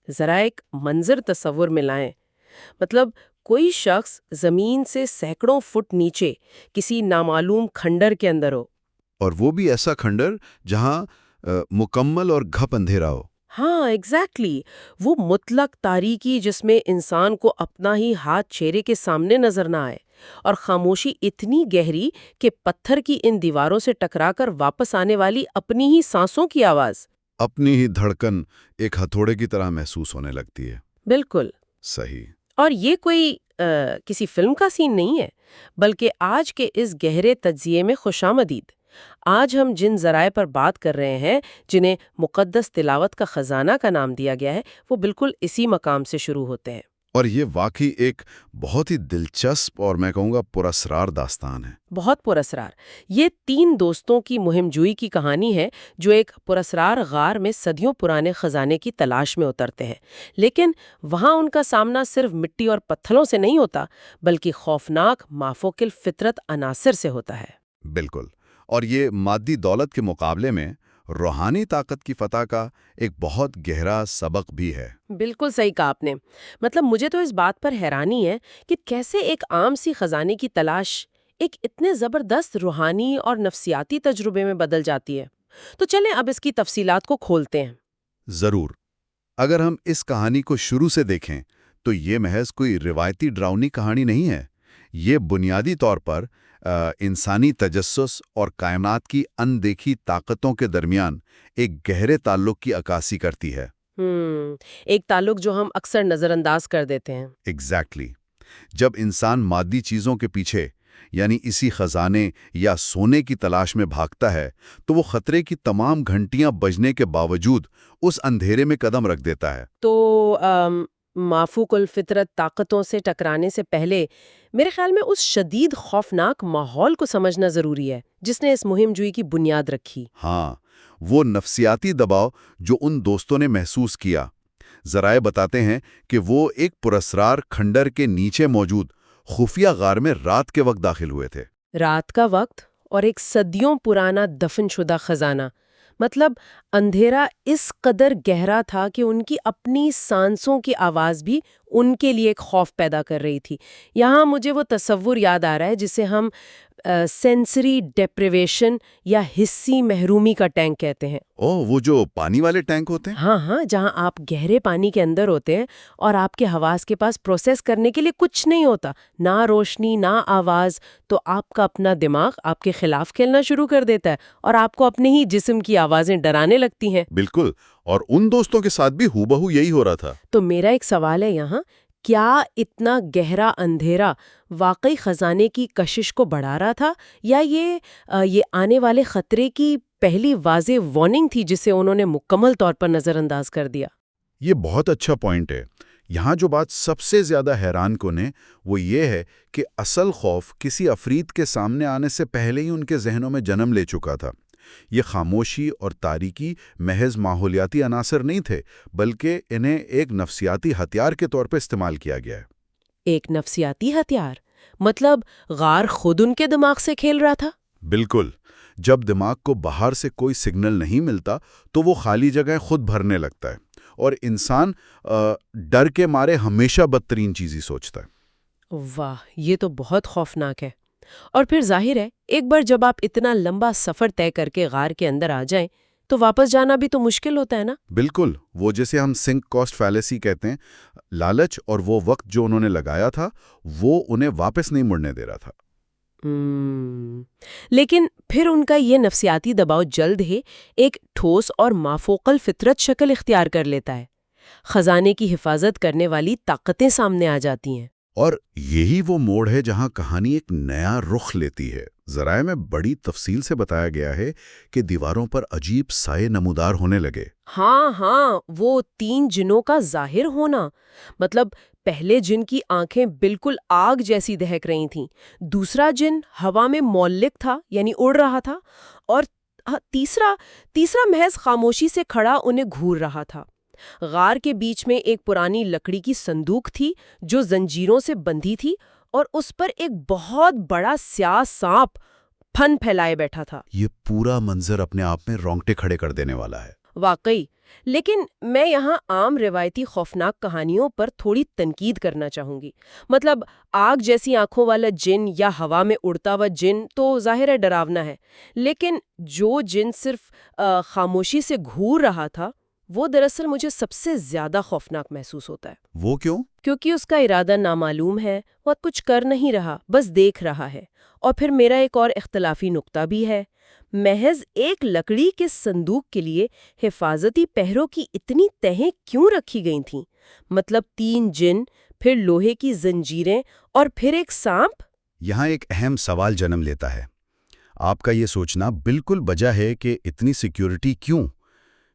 ذرا ایک منظر تصور میں لائیں. مطلب کوئی شخص زمین سے سینکڑوں فٹ نیچے کسی نامعلوم کھنڈر کے اندر ہو. اور وہ بھی ایسا کھنڈر جہاں مکمل اور گھپ اندھیرا ہو. ہاں ایگزیکٹلی. وہ مطلق تاریکی جس میں انسان کو اپنا ہی ہاتھ چہرے کے سامنے نظر نہ آئے، اور خاموشی اتنی گہری کہ پتھر کی ان دیواروں سے ٹکرا کر واپس آنے والی اپنی ہی سانسوں کی آواز، اپنی ہی دھڑکن ایک ہتھوڑے کی طرح محسوس ہونے لگتی ہے. بالکل صحیح. اور یہ کوئی کسی فلم کا سین نہیں ہے، بلکہ آج کے اس گہرے تجزیے میں خوش آمدید. آج ہم جن ذرائع پر بات کر رہے ہیں، جنہیں مقدس تلاوت کا خزانہ کا نام دیا گیا ہے، وہ بالکل اسی مقام سے شروع ہوتے ہیں. اور یہ واقعی ایک بہت ہی دلچسپ اور میں کہوں گا پراسرار داستان ہے. بہت پراسرار. یہ 3 دوستوں کی مہم جوئی کی کہانی ہے جو ایک پراسرار غار میں صدیوں پرانے خزانے کی تلاش میں اترتے ہیں. لیکن وہاں ان کا سامنا صرف مٹی اور پتھروں سے نہیں ہوتا، بلکہ خوفناک مافوق الفطرت عناصر سے ہوتا ہے. بالکل. اور یہ مادی دولت کے مقابلے میں روحانی طاقت کی فتح کا ایک بہت گہرا سبق بھی ہے. بالکل صحیح کہا آپ نے. مطلب مجھے تو اس بات پر حیرانی ہے کہ کیسے ایک عام سی خزانے کی تلاش ایک اتنے زبردست روحانی اور نفسیاتی تجربے میں بدل جاتی ہے. تو چلیں اب اس کی تفصیلات کو کھولتے ہیں. ضرور. اگر ہم اس کہانی کو شروع سے دیکھیں تو یہ محض کوئی روایتی ڈراؤنی کہانی نہیں ہے. یہ بنیادی طور پر انسانی تجسس اور کائنات کی اندیکھی طاقتوں کے درمیان ایک گہرے تعلق کی عکاسی کرتی ہے. ایک تعلق جو ہم اکثر نظر انداز کر دیتے ہیں. ایگزیکٹلی. جب انسان مادی چیزوں کے پیچھے یعنی اسی خزانے یا سونے کی تلاش میں بھاگتا ہے تو وہ خطرے کی تمام گھنٹیاں بجنے کے باوجود اس اندھیرے میں قدم رکھ دیتا ہے. تو مافوق الفطرت طاقتوں سے ٹکرانے سے پہلے میرے خیال میں اس شدید خوفناک ماحول کو سمجھنا ضروری ہے جس نے اس مہم جوئی کی بنیاد رکھی. ہاں، وہ نفسیاتی دباؤ جو ان دوستوں نے محسوس کیا. ذرائع بتاتے ہیں کہ وہ ایک پراسرار کھنڈر کے نیچے موجود خفیہ غار میں رات کے وقت داخل ہوئے تھے. رات کا وقت اور ایک صدیوں پرانا دفن شدہ خزانہ. مطلب اندھیرا اس قدر گہرا تھا کہ ان کی اپنی سانسوں کی آواز بھی ان کے لیے ایک خوف پیدا کر رہی تھی. یہاں مجھے وہ تصور یاد آ رہا ہے جسے ہم سینسری ڈیپریویشن یا حسی محرومی کا ٹینک کہتے ہیں. وہ جو پانی والے ٹینک ہوتے ہیں؟ ہاں، جہاں آپ گہرے پانی کے اندر ہوتے ہیں اور آپ کے حواس کے پاس پروسیس کرنے کے لیے کچھ نہیں ہوتا، نہ روشنی نہ آواز. تو آپ کا اپنا دماغ آپ کے خلاف کھیلنا شروع کر دیتا ہے اور آپ کو اپنے ہی جسم کی آوازیں ڈرانے لگتی ہیں. بالکل. اور ان دوستوں کے ساتھ بھی ہو بہو یہی ہو رہا تھا. تو میرا ایک سوال ہے یہاں، کیا اتنا گہرا اندھیرا واقعی خزانے کی کشش کو بڑھا رہا تھا، یا یہ آنے والے خطرے کی پہلی واضح وارننگ تھی جسے انہوں نے مکمل طور پر نظر انداز کر دیا؟ یہ بہت اچھا پوائنٹ ہے. یہاں جو بات سب سے زیادہ حیران کن ہے وہ یہ ہے کہ اصل خوف کسی عفریت کے سامنے آنے سے پہلے ہی ان کے ذہنوں میں جنم لے چکا تھا. یہ خاموشی اور تاریکی محض ماحولیاتی عناصر نہیں تھے، بلکہ انہیں ایک نفسیاتی ہتھیار کے طور پر استعمال کیا گیا ہے. ایک نفسیاتی ہتھیار؟ مطلب غار خود ان کے دماغ سے کھیل رہا تھا؟ بالکل. جب دماغ کو باہر سے کوئی سگنل نہیں ملتا تو وہ خالی جگہیں خود بھرنے لگتا ہے، اور انسان ڈر کے مارے ہمیشہ بدترین چیز ہی سوچتا ہے. واہ، یہ تو بہت خوفناک ہے. اور پھر ظاہر ہے ایک بار جب آپ اتنا لمبا سفر طے کر کے غار کے اندر آ جائیں تو واپس جانا بھی تو مشکل ہوتا ہے نا؟ بالکل. وہ جسے ہم سنک کاسٹ فیلیسی کہتے ہیں. لالچ اور وہ وقت جو انہوں نے لگایا تھا وہ انہیں واپس نہیں مڑنے دے رہا تھا. لیکن پھر ان کا یہ نفسیاتی دباؤ جلد ہی ایک ٹھوس اور مافوق الفطرت شکل اختیار کر لیتا ہے. خزانے کی حفاظت کرنے والی طاقتیں سامنے آ جاتی ہیں. اور یہی وہ موڑ ہے جہاں کہانی ایک نیا رخ لیتی ہے. ذرائع میں بڑی تفصیل سے بتایا گیا ہے کہ دیواروں پر عجیب سائے نمودار ہونے لگے. ہاں، وہ 3 جنوں کا ظاہر ہونا. مطلب پہلے جن کی آنکھیں بالکل آگ جیسی دہک رہی تھیں، دوسرا جن ہوا میں معلق تھا یعنی اڑ رہا تھا، اور تیسرا محض خاموشی سے کھڑا انہیں گھور رہا تھا. غار کے بیچ میں ایک پرانی لکڑی کی صندوق تھی جو زنجیروں سے بندھی تھی، اور اس پر ایک بہت بڑا سیاہ سانپ پھن پھیلائے بیٹھا تھا. یہ پورا منظر اپنے آپ میں رونگٹے کھڑے کر دینے والا ہے. واقعی، لیکن میں یہاں عام روایتی خوفناک کہانیوں پر تھوڑی تنقید کرنا چاہوں گی۔ مطلب آگ جیسی آنکھوں والا جن یا ہوا میں اڑتا ہوا جن تو ظاہر ہے ڈراونا ہے، لیکن جو جن صرف خاموشی سے گھور رہا تھا وہ دراصل مجھے سب سے زیادہ خوفناک محسوس ہوتا ہے۔ وہ کیوں؟ کیونکہ اس کا ارادہ نامعلوم ہے، وہ کچھ کر نہیں رہا، بس دیکھ رہا ہے۔ اور پھر میرا ایک اور اختلافی نقطہ بھی ہے، محض ایک لکڑی کے صندوق کے لیے حفاظتی پہروں کی اتنی تہیں کیوں رکھی گئی تھیں؟ مطلب 3 جن، پھر لوہے کی زنجیریں اور پھر ایک سانپ؟ یہاں ایک اہم سوال جنم لیتا ہے۔ آپ کا یہ سوچنا بالکل بجا ہے کہ اتنی سیکیورٹی کیوں؟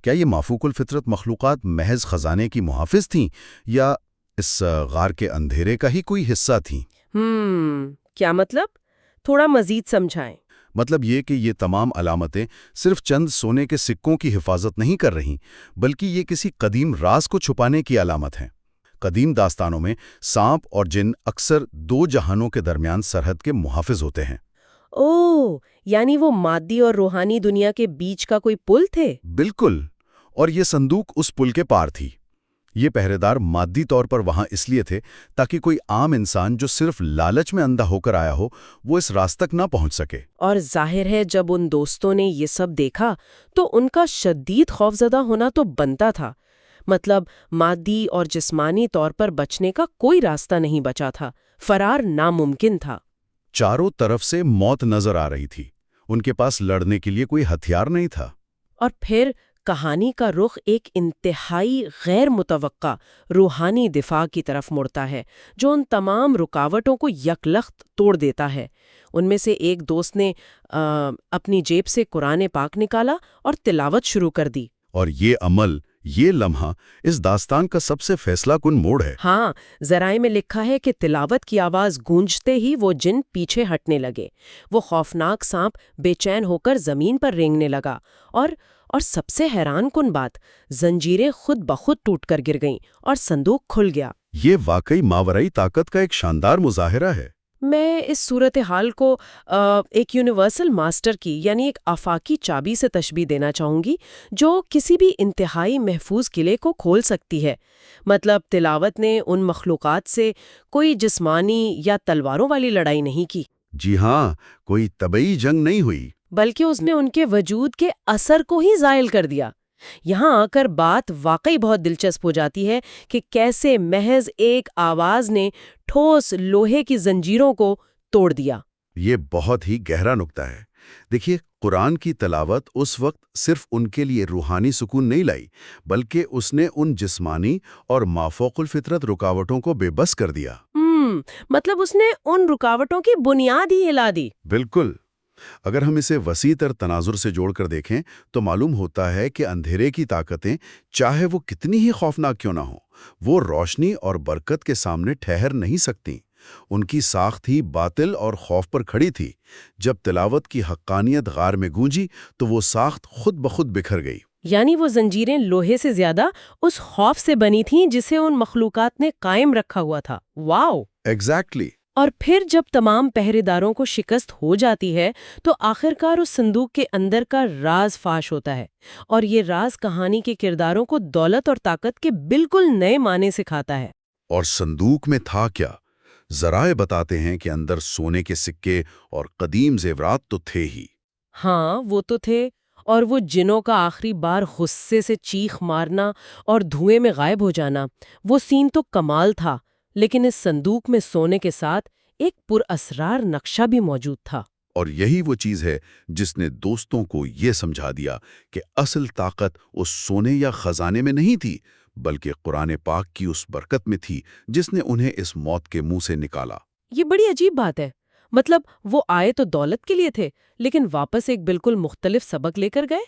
کیا یہ مافوق الفطرت مخلوقات محض خزانے کی محافظ تھیں یا اس غار کے اندھیرے کا ہی کوئی حصہ تھیں؟ کیا مطلب؟ تھوڑا مزید سمجھائیں۔ مطلب یہ کہ یہ تمام علامتیں صرف چند سونے کے سکوں کی حفاظت نہیں کر رہیں، بلکہ یہ کسی قدیم راز کو چھپانے کی علامت ہیں۔ قدیم داستانوں میں سانپ اور جن اکثر 2 جہانوں کے درمیان سرحد کے محافظ ہوتے ہیں۔ اوہ، یعنی وہ مادی اور روحانی دنیا کے بیچ کا کوئی پل تھے؟ بالکل، اور یہ صندوق اس پل کے پار تھی۔ یہ پہرے دار مادی طور پر وہاں اس لیے تھے تاکہ کوئی عام انسان جو صرف لالچ میں اندھا ہو کر آیا ہو وہ اس راز تک نہ پہنچ سکے۔ اور ظاہر ہے جب ان دوستوں نے یہ سب دیکھا تو ان کا شدید خوفزدہ ہونا تو بنتا تھا۔ مطلب مادی اور جسمانی طور پر بچنے کا کوئی راستہ نہیں بچا تھا، فرار ناممکن تھا۔ چاروں طرف سے موت نظر آ رہی تھی، ان کے پاس لڑنے کے لیے کوئی ہتھیار نہیں تھا۔ اور پھر کہانی کا رخ ایک انتہائی غیر متوقع روحانی دفاع کی طرف مڑتا ہے جو ان تمام رکاوٹوں کو یکلخت توڑ دیتا ہے۔ ان میں سے ایک دوست نے اپنی جیب سے قرآن پاک نکالا اور تلاوت شروع کر دی۔ اور یہ عمل، یہ لمحہ اس داستان کا سب سے فیصلہ کن موڑ ہے۔ ہاں، ذرائع میں لکھا ہے کہ تلاوت کی آواز گونجتے ہی وہ جن پیچھے ہٹنے لگے۔ وہ خوفناک سانپ بے چین ہو کر زمین پر رینگنے لگا اور سب سے حیران کن بات، زنجیریں خود بخود ٹوٹ کر گر گئیں اور صندوق کھل گیا۔ یہ واقعی ماورائی طاقت کا ایک شاندار مظاہرہ ہے۔ میں اس صورتحال کو ایک یونیورسل ماسٹر کی یعنی ایک آفاقی چابی سے تشبیہ دینا چاہوں گی جو کسی بھی انتہائی محفوظ قلعے کو کھول سکتی ہے۔ مطلب تلاوت نے ان مخلوقات سے کوئی جسمانی یا تلواروں والی لڑائی نہیں کی۔ جی ہاں، کوئی طبعی جنگ نہیں ہوئی، بلکہ اس نے ان کے وجود کے اثر کو ہی زائل کر دیا۔ یہاں آ کر بات واقعی بہت دلچسپ ہو جاتی ہے کہ کیسے محض ایک آواز نے ٹھوس لوہے کی زنجیروں کو توڑ دیا۔ یہ بہت ہی گہرا نکتہ ہے۔ دیکھیے، قرآن کی تلاوت اس وقت صرف ان کے لیے روحانی سکون نہیں لائی، بلکہ اس نے ان جسمانی اور مافوق الفطرت رکاوٹوں کو بے بس کر دیا۔ مطلب اس نے ان رکاوٹوں کی بنیاد ہی ہلا دی۔ بالکل۔ اگر ہم اسے وسیع تر تناظر سے جوڑ کر دیکھیں تو معلوم ہوتا ہے کہ اندھیرے کی طاقتیں، چاہے وہ کتنی ہی خوفناک کیوں نہ ہوں، وہ روشنی اور برکت کے سامنے ٹھہر نہیں سکتیں۔ ان کی ساخت ہی باطل اور خوف پر کھڑی تھی۔ جب تلاوت کی حقانیت غار میں گونجی تو وہ ساخت خود بخود بکھر گئی۔ یعنی وہ زنجیریں لوہے سے زیادہ اس خوف سے بنی تھیں جسے ان مخلوقات نے قائم رکھا ہوا تھا۔ واو! ایگزیکٹلی۔ اور پھر جب تمام پہرے داروں کو شکست ہو جاتی ہے تو آخرکار اس صندوق کے اندر کا راز فاش ہوتا ہے، اور یہ راز کہانی کے کرداروں کو دولت اور طاقت کے بالکل نئے معنی سکھاتا ہے۔ اور صندوق میں تھا کیا؟ ذرائع بتاتے ہیں کہ اندر سونے کے سکے اور قدیم زیورات تو تھے ہی۔ ہاں، وہ تو تھے، اور وہ جنوں کا آخری بار غصے سے چیخ مارنا اور دھوئیں میں غائب ہو جانا، وہ سین تو کمال تھا۔ لیکن اس صندوق میں سونے کے ساتھ ایک پر اسرار نقشہ بھی موجود تھا۔ اور یہی وہ چیز ہے جس نے دوستوں کو یہ سمجھا دیا کہ اصل طاقت اس سونے یا خزانے میں نہیں تھی، بلکہ قرآن پاک کی اس برکت میں تھی جس نے انہیں اس موت کے منہ سے نکالا۔ یہ بڑی عجیب بات ہے۔ مطلب وہ آئے تو دولت کے لیے تھے، لیکن واپس ایک بالکل مختلف سبق لے کر گئے۔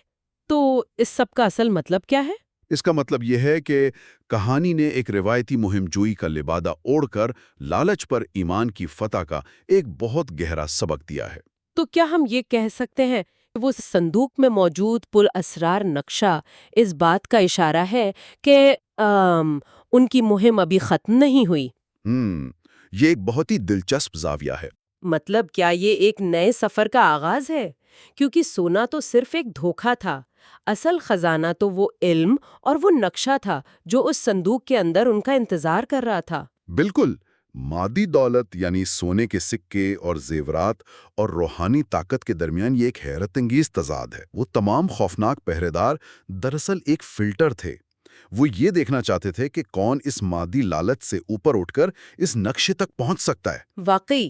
تو اس سب کا اصل مطلب کیا ہے؟ اس کا مطلب یہ ہے کہ کہانی نے ایک روایتی مہم جوئی کا لبادہ اوڑھ کر لالچ پر ایمان کی فتح کا ایک بہت گہرا سبق دیا ہے۔ تو کیا ہم یہ کہہ سکتے ہیں کہ وہ صندوق میں موجود پر اسرار نقشہ اس بات کا اشارہ ہے کہ ان کی مہم ابھی ختم نہیں ہوئی؟ یہ ایک بہت ہی دلچسپ زاویہ ہے۔ مطلب کیا یہ ایک نئے سفر کا آغاز ہے؟ کیونکہ سونا تو صرف ایک دھوکہ تھا، اصل خزانہ تو وہ علم اور وہ نقشہ تھا جو اس صندوق کے اندر ان کا انتظار کر رہا تھا۔ بالکل، مادی دولت یعنی سونے کے سکے اور زیورات اور روحانی طاقت کے درمیان یہ ایک حیرت انگیز تضاد ہے۔ وہ تمام خوفناک پہرے دار دراصل ایک فلٹر تھے۔ وہ یہ دیکھنا چاہتے تھے کہ کون اس مادی لالچ سے اوپر اٹھ کر اس نقشے تک پہنچ سکتا ہے۔ واقعی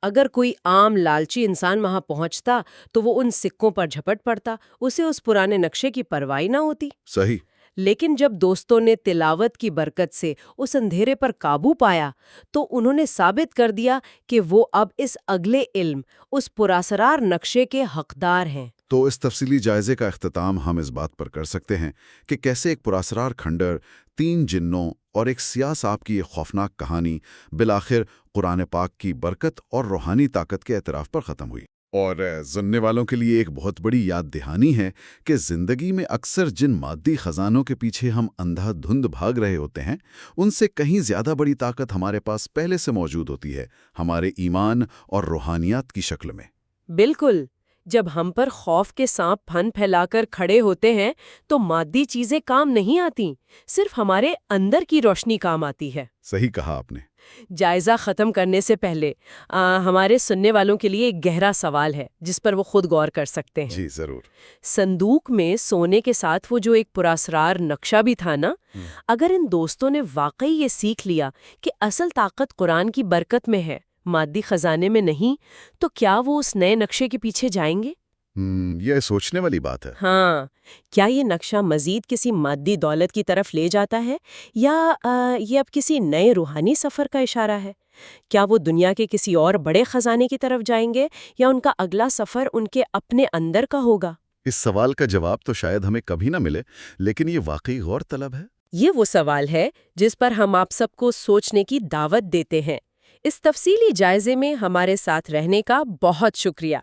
اگر کوئی عام لالچی انسان وہاں پہنچتا تو وہ ان سکوں پر جھپٹ پڑتا، اسے اس پرانے نقشے کی پرواہ نہ ہوتی۔ صحیح۔ لیکن جب دوستوں نے تلاوت کی برکت سے اس اندھیرے پر قابو پایا تو انہوں نے ثابت کر دیا کہ وہ اب اس اگلے علم، اس پراسرار نقشے کے حقدار ہیں۔ تو اس تفصیلی جائزے کا اختتام ہم اس بات پر کر سکتے ہیں کہ کیسے ایک پراسرار کھنڈر، 3 جنوں اور ایک سیاہ سانپ کی ایک خوفناک کہانی بالآخر قرآن پاک کی برکت اور روحانی طاقت کے اعتراف پر ختم ہوئی۔ اور سننے والوں کے لیے ایک بہت بڑی یاد دہانی ہے کہ زندگی میں اکثر جن مادی خزانوں کے پیچھے ہم اندھا دھند بھاگ رہے ہوتے ہیں، ان سے کہیں زیادہ بڑی طاقت ہمارے پاس پہلے سے موجود ہوتی ہے، ہمارے ایمان اور روحانیات کی شکل میں۔ بالکل، جب ہم پر خوف کے سانپ پھن پھیلا کر کھڑے ہوتے ہیں تو مادی چیزیں کام نہیں آتی، صرف ہمارے اندر کی روشنی کام آتی ہے۔ صحیح کہا آپ نے۔ جائزہ ختم کرنے سے پہلے ہمارے سننے والوں کے لیے ایک گہرا سوال ہے جس پر وہ خود غور کر سکتے ہیں۔ جی ضرور۔ صندوق میں سونے کے ساتھ وہ جو ایک پراسرار نقشہ بھی تھا نا، اگر ان دوستوں نے واقعی یہ سیکھ لیا کہ اصل طاقت قرآن کی برکت میں ہے، مادی خزانے میں نہیں، تو کیا وہ اس نئے نقشے کے پیچھے جائیں گے؟ یہ سوچنے والی بات ہے۔ ہاں، کیا یہ نقشہ مزید کسی مادی دولت کی طرف لے جاتا ہے یا یہ اب کسی نئے روحانی سفر کا اشارہ ہے؟ کیا وہ دنیا کے کسی اور بڑے خزانے کی طرف جائیں گے یا ان کا اگلا سفر ان کے اپنے اندر کا ہوگا؟ اس سوال کا جواب تو شاید ہمیں کبھی نہ ملے، لیکن یہ واقعی غور طلب ہے۔ یہ وہ سوال ہے جس پر ہم آپ سب کو سوچنے کی دعوت دیتے ہیں۔ اس تفصیلی جائزے میں ہمارے ساتھ رہنے کا بہت شکریہ۔